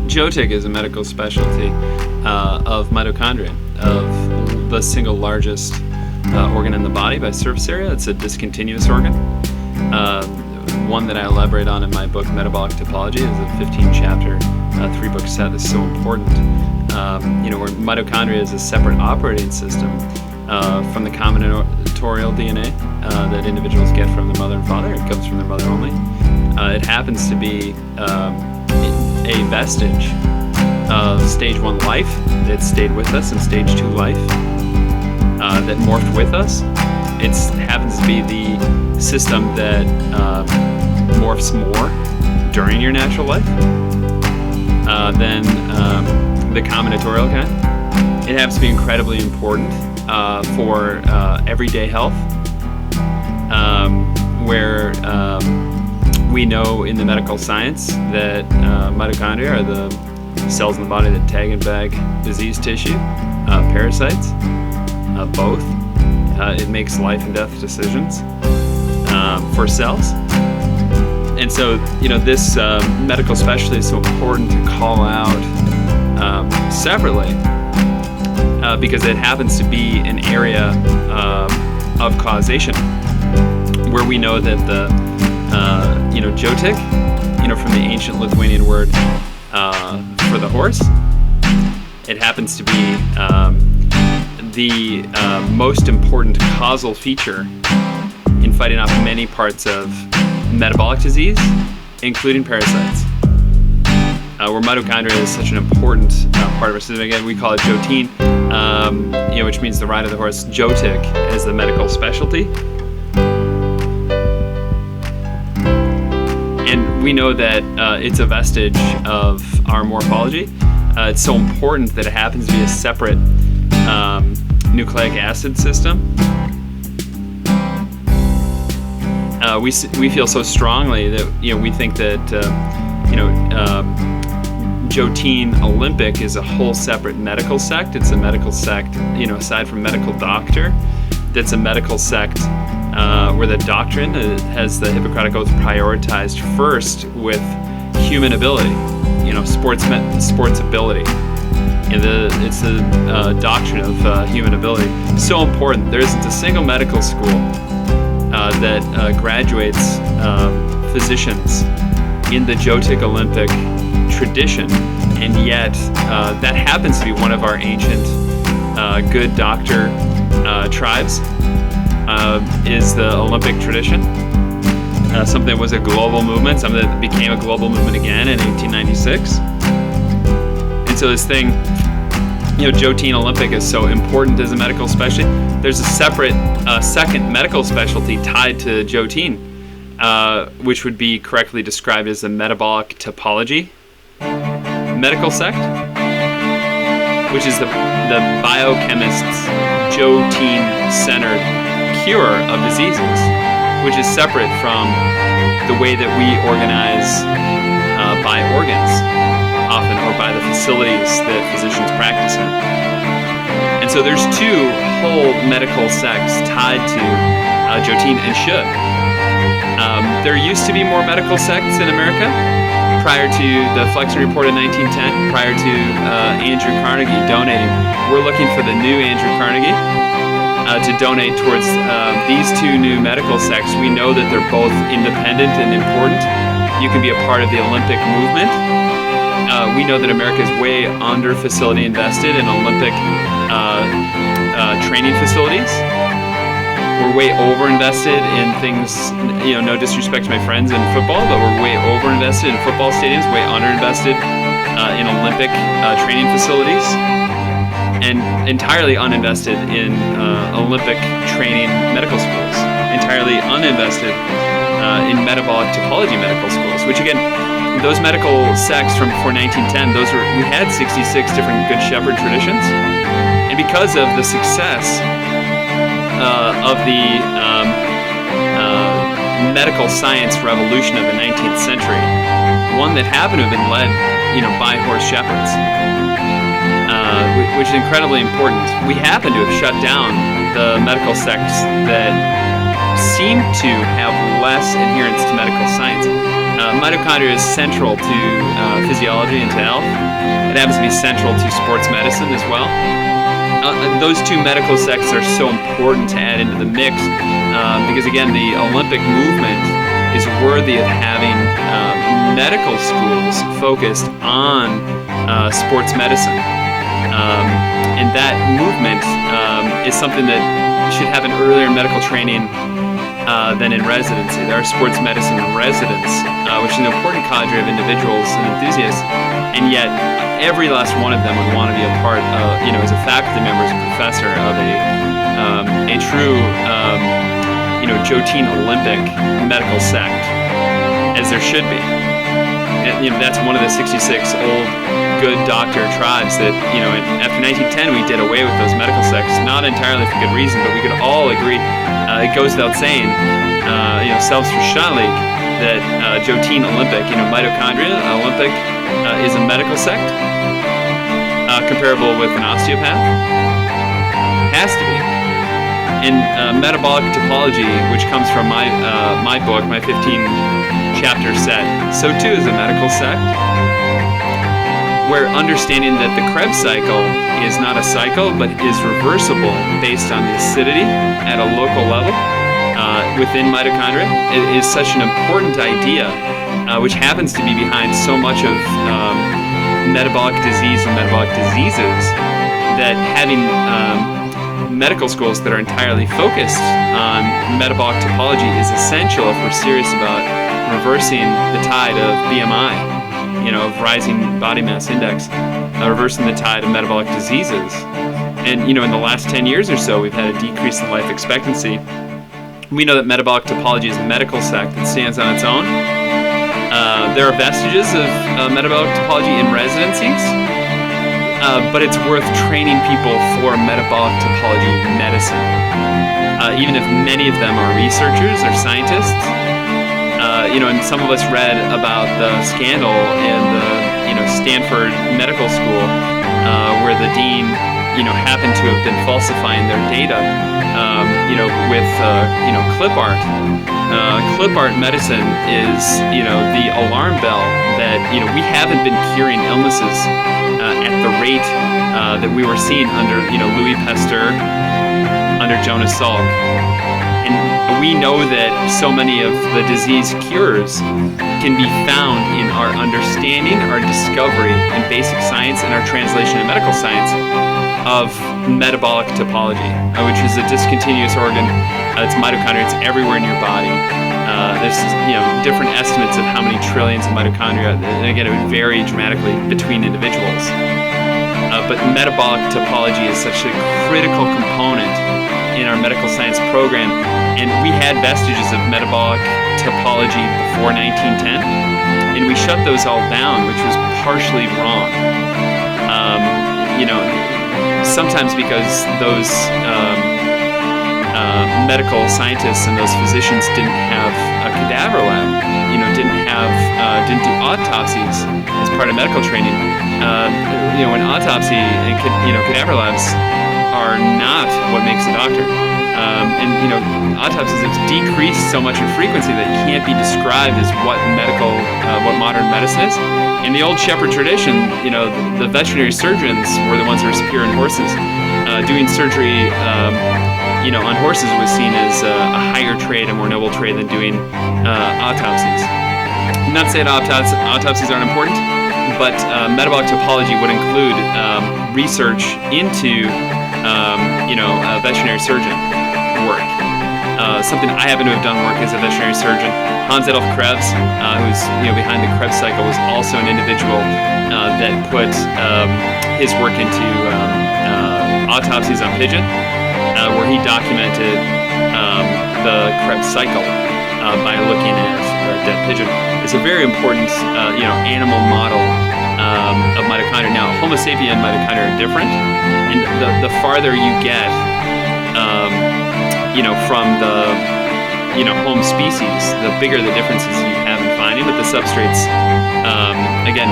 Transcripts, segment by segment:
Jotine is a medical specialty of mitochondria, of the single largest organ in the body by surface area. It's a discontinuous organ. One that I elaborate on in my book, Metabolic Topology, is a 15-chapter, 3-book set that's so important. Where mitochondria is a separate operating system from the combinatorial DNA that individuals get from their mother and father. It comes from their mother only. It happens to be a vestige of stage 1 life that stayed with us, and stage 2 life that morphed with us. It happens to be the system that morphs more during your natural life than the combinatorial kind. It happens to be incredibly important for everyday health, where we know in the medical science that mitochondria are the cells in the body that tag and bag disease tissue, parasites, both. It makes life and death decisions for cells. And so, this medical specialty is so important to call out separately because it happens to be an area of causation where we know that the Jotik, from the ancient Lithuanian word for the horse, it happens to be the most important causal feature in fighting off many parts of metabolic disease, including parasites. Where mitochondria is such an important part of our system. Again, we call it Jotine, which means the ride of the horse. Jotik as the medical specialty. And we know that it's a vestige of our morphology. It's so important that it happens to be a separate nucleic acid system. We feel so strongly that we think that Jotine Olympic is a whole separate medical sect. It's a medical sect, aside from medical doctor, that's a medical sect where the doctrine has the Hippocratic Oath prioritized first with human ability, sports ability. It's the doctrine of human ability. So important. There isn't a single medical school that graduates physicians in the Jotine Olympic tradition, and yet that happens to be one of our ancient good doctor tribes, is the Olympic tradition. Something that was a global movement, something that became a global movement again in 1896. And so this thing, Jotine Olympic is so important as a medical specialty. There's a separate second medical specialty tied to Jotine, which would be correctly described as the Metabolic Topology Medical Sect, which is the biochemist's Jotine-centered cure of diseases, which is separate from the way that we organize by organs, often, or by the facilities that physicians practice in. And so there's two whole medical sects tied to Jotine, and should. There used to be more medical sects in America prior to the Flexner Report in 1910, prior to Andrew Carnegie donating. We're looking for the new Andrew Carnegie to donate towards these two new medical sects. We know that they're both independent and important. You can be a part of the Olympic movement. We know that America is way under facility invested in Olympic training facilities. We're way over invested in things, no disrespect to my friends in football, but we're way over invested in football stadiums, way under invested in Olympic training facilities, and entirely uninvested in Olympic training medical schools, entirely uninvested in metabolic topology medical schools, which again, those medical sects from before 1910, we had 66 different Good Shepherd traditions, and because of the success of the medical science revolution of the 19th century, one that happened to have been led, by horse shepherds, which is incredibly important. We happen to have shut down the medical sects that seem to have less adherence to medical science. Mitochondria is central to physiology and to health. It happens to be central to sports medicine as well. Those two medical sects are so important to add into the mix because, again, the Olympic movement is worthy of having medical schools focused on sports medicine. And that movement is something that should happen earlier in medical training than in residency. There are sports medicine residents, which is an important cadre of individuals and enthusiasts, and yet every last one of them would want to be a part of, as a faculty member, as a professor of a true, Jotine Olympic Medical Sect, as there should be. And, that's one of the 66 old good doctor tribes that, after 1910 we did away with those medical sects, not entirely for good reason, but we could all agree, it goes without saying, Salk that Jotine Olympic, mitochondria Olympic is a medical sect, comparable with an osteopath. Has to be. In Metabolic Topology, which comes from my book, my 15-chapter set, so too is a medical sect, where understanding that the Krebs cycle is not a cycle, but is reversible based on the acidity at a local level within mitochondria, it is such an important idea, which happens to be behind so much of metabolic disease and metabolic diseases, that having medical schools that are entirely focused on metabolic topology is essential if we're serious about reversing the tide of BMI, of rising body mass index, reversing the tide of metabolic diseases. And, in the last 10 years or so, we've had a decrease in life expectancy. We know that Metabolic Topology is a medical sect that stands on its own. There are vestiges of Metabolic Topology in residencies, but it's worth training people for Metabolic Topology medicine. Even if many of them are researchers or scientists, and some of us read about the scandal in the, Stanford Medical School, where the dean, happened to have been falsifying their data, with, clip art. Clip art medicine is, the alarm bell that, we haven't been curing illnesses at the rate that we were seeing under, Louis Pasteur, under Jonas Salk. And we know that so many of the disease cures can be found in our understanding, our discovery in basic science, and our translation of medical science of metabolic topology, which is a discontinuous organ. It's mitochondria. It's everywhere in your body. There's different estimates of how many trillions of mitochondria, and again, it would vary dramatically between individuals. But metabolic topology is such a critical component in our medical science program, and we had vestiges of metabolic topology before 1910, and we shut those all down, which was partially wrong. Sometimes because those medical scientists and those physicians didn't have a cadaver lab, didn't do autopsies as part of medical training. An autopsy and cadaver labs are not what makes a doctor. Autopsies have decreased so much in frequency that it can't be described as what modern medicine is. In the old shepherd tradition, the veterinary surgeons were the ones who were superior in horses. Doing surgery, on horses was seen as a higher trade, a more noble trade than doing autopsies. Not saying autopsies aren't important, but metabolic topology would include research into, veterinary surgeon work. Something I happen to have done work as a veterinary surgeon. Hans Adolf Krebs, who's behind the Krebs cycle, was also an individual that put his work into autopsies on pigeon, where he documented the Krebs cycle by looking at a dead pigeon. It's a very important, animal model of mitochondria. Now, Homo sapien mitochondria are different, and the farther you get, from the, home species, the bigger the differences you have in finding. But the substrates, again,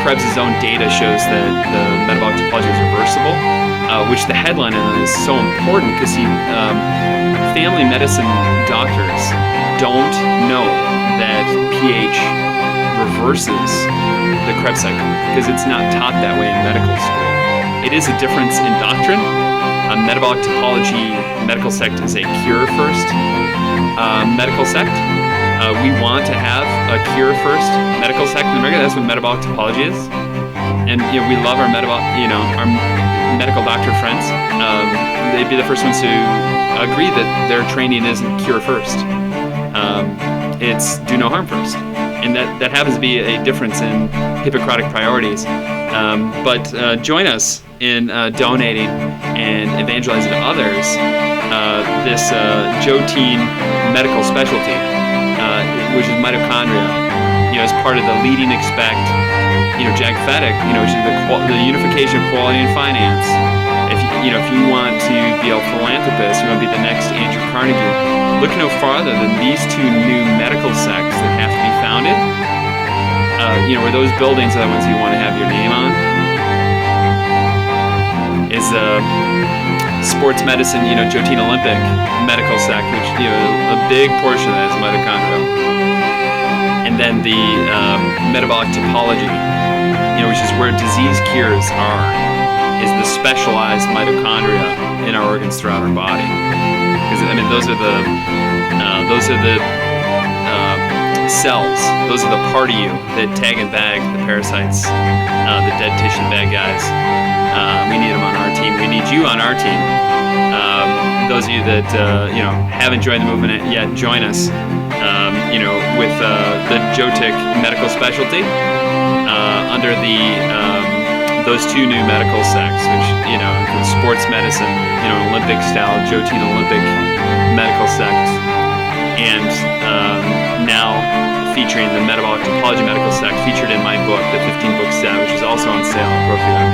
Krebs' own data shows that the metabolic topology is reversible, which the headline on it is so important because family medicine doctors don't know that pH reverses the Krebs cycle, because it's not taught that way in medical school. It is a difference in doctrine. Metabolic Topology Medical Sect is a cure-first medical sect. We want to have a cure-first medical sect in America. That's what metabolic topology is. And we love our our medical doctor friends. They'd be the first ones to agree that their training isn't cure-first. It's do no harm first. And that happens to be a difference in Hippocratic priorities. But join us in donating and evangelizing to others this Jotine medical specialty, which is mitochondria. As part of the leading expect, Jaghetic, which is the unification of quality and finance. If you want to be a philanthropist, you want to be the next Andrew Carnegie, look no farther than these two new medical sects that have to be founded. Where those buildings are the ones you want to have your name on. Is sports medicine, Jotine Olympic Medical Sect, which a big portion of that is mitochondrial. And then the Metabolic Topology, which is where disease cures are, is the specialized mitochondria in our organs throughout our body. Because those are the cells. Those are the part of you that tag and bag the parasites, the dead tissue bad guys. We need them on our team. We need you on our team. Those of you that haven't joined the movement yet, join us. With the Jaghetic medical specialty under those two new medical sects, which include sports medicine, Olympic style Jotine Olympic Medical Sect, and now featuring the Metabolic Topology Medical Sect, featured in my book, the 15-book set, which is also on sale at Profi.com.